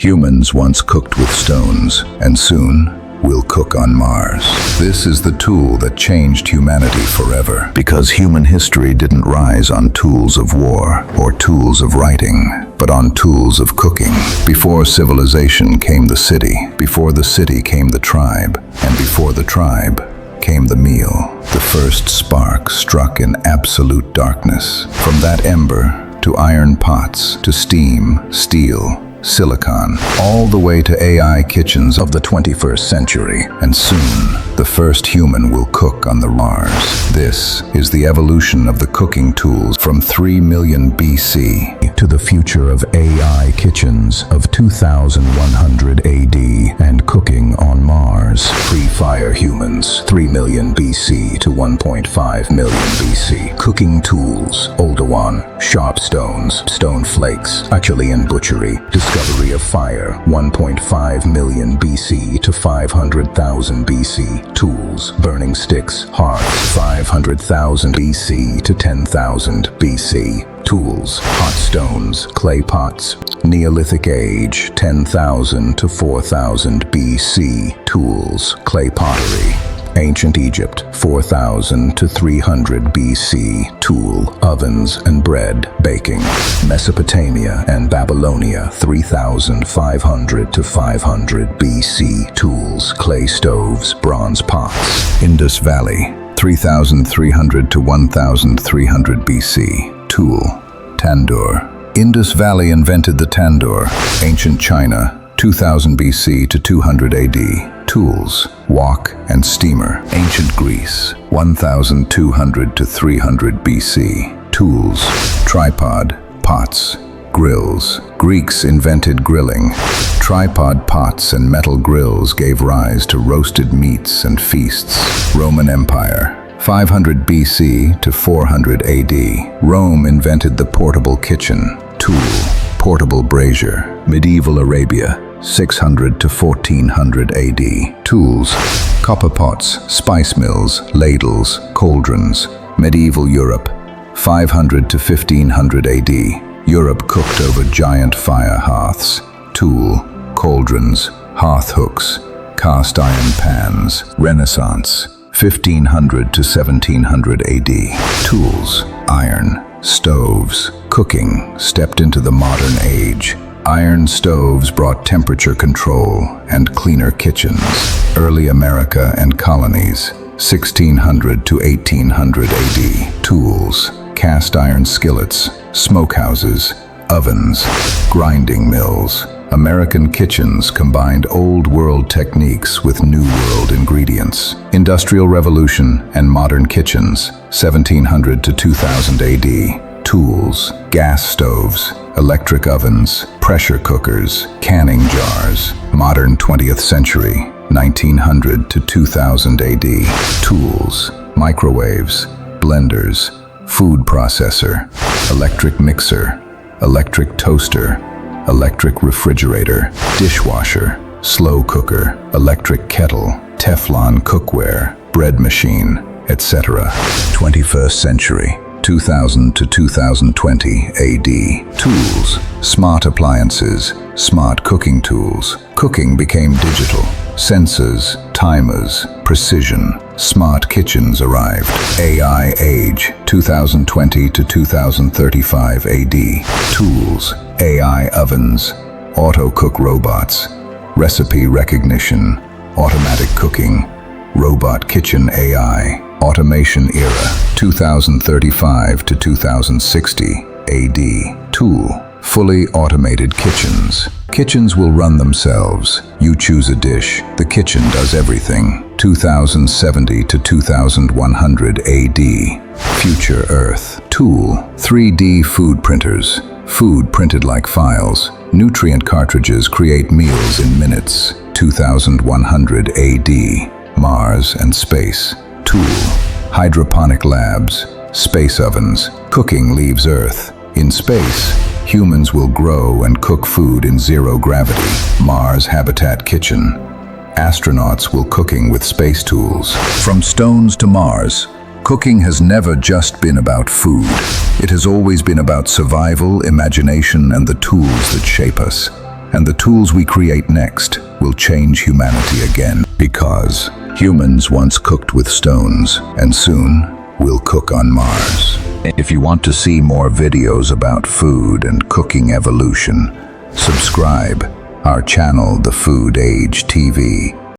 Humans once cooked with stones, and soon we'll cook on Mars. This is the tool that changed humanity forever, because human history didn't rise on tools of war or tools of writing, but on tools of cooking. Before civilization came the city, before the city came the tribe, and before the tribe came the meal. The first spark struck in absolute darkness. From that ember to iron pots, to steam, steel, silicon, all the way to AI kitchens of the 21st century. And soon, the first human will cook on the Mars. This is the evolution of the cooking tools from 3 million BC to the future of AI kitchens of 2100 AD and cooking on Mars. Pre-fire humans, 3 million BC to 1.5 million BC. Cooking tools, Oldowan, sharp stones, stone flakes, Acheulean butchery. Discovery of fire, 1.5 million BC to 500,000 BC. Tools, burning sticks, hearths, 500,000 BC to 10,000 BC. Tools, hot stones, clay pots, Neolithic age, 10,000 to 4,000 BC. Tools, clay pottery. Ancient Egypt, 4,000 to 300 BC. Tool, ovens and bread, baking. Mesopotamia and Babylonia, 3,500 to 500 BC. Tools, clay stoves, bronze pots. Indus Valley, 3,300 to 1,300 BC. Tool, tandoor. Indus Valley invented the tandoor. Ancient China, 2000 BC to 200 AD. Tools, wok and steamer. Ancient Greece, 1200 to 300 BC. Tools, tripod, pots, grills. Greeks invented grilling. Tripod pots and metal grills gave rise to roasted meats and feasts. Roman Empire, 500 BC to 400 AD. Rome invented the portable kitchen. Tool, portable brazier. Medieval Arabia, 600 to 1400 AD. Tools, copper pots, spice mills, ladles, cauldrons. Medieval Europe, 500 to 1500 AD. Europe cooked over giant fire hearths. Tool, cauldrons, hearth hooks, cast iron pans. Renaissance, 1500 to 1700 AD. Tools, iron, stoves. Cooking stepped into the modern age. Iron stoves brought temperature control and cleaner kitchens. Early America and colonies, 1600 to 1800 AD. Tools, cast iron skillets, smokehouses, ovens, grinding mills. American kitchens combined old world techniques with new world ingredients. Industrial Revolution and modern kitchens, 1700 to 2000 AD. Tools, gas stoves, electric ovens, pressure cookers, canning jars. Modern 20th century, 1900 to 2000 AD. Tools, microwaves, blenders, food processor, electric mixer, electric toaster, electric refrigerator, dishwasher, slow cooker, electric kettle, Teflon cookware, bread machine, etc. 21st century, 2000 to 2020 AD. Tools, smart appliances, smart cooking tools. Cooking became digital. Sensors, timers, precision. Smart kitchens arrived. AI age, 2020 to 2035 AD. Tools, AI ovens, auto-cook robots, recipe recognition, automatic cooking, robot kitchen AI. Automation era, 2035 to 2060 AD. Tool, fully automated kitchens. Kitchens will run themselves. You choose a dish, the kitchen does everything. 2070 to 2100 AD. Future Earth. Tool, 3D food printers. Food printed like files. Nutrient cartridges create meals in minutes. 2100 AD. Mars and space. Tool, hydroponic labs, space ovens. Cooking leaves Earth. In space, humans will grow and cook food in zero gravity. Mars habitat kitchen. Astronauts will cooking with space tools. From stones to Mars, cooking has never just been about food. It has always been about survival, imagination, and the tools that shape us. And the tools we create next will change humanity again, because humans once cooked with stones, and soon we'll cook on Mars. If you want to see more videos about food and cooking evolution, subscribe our channel, The Food Age TV.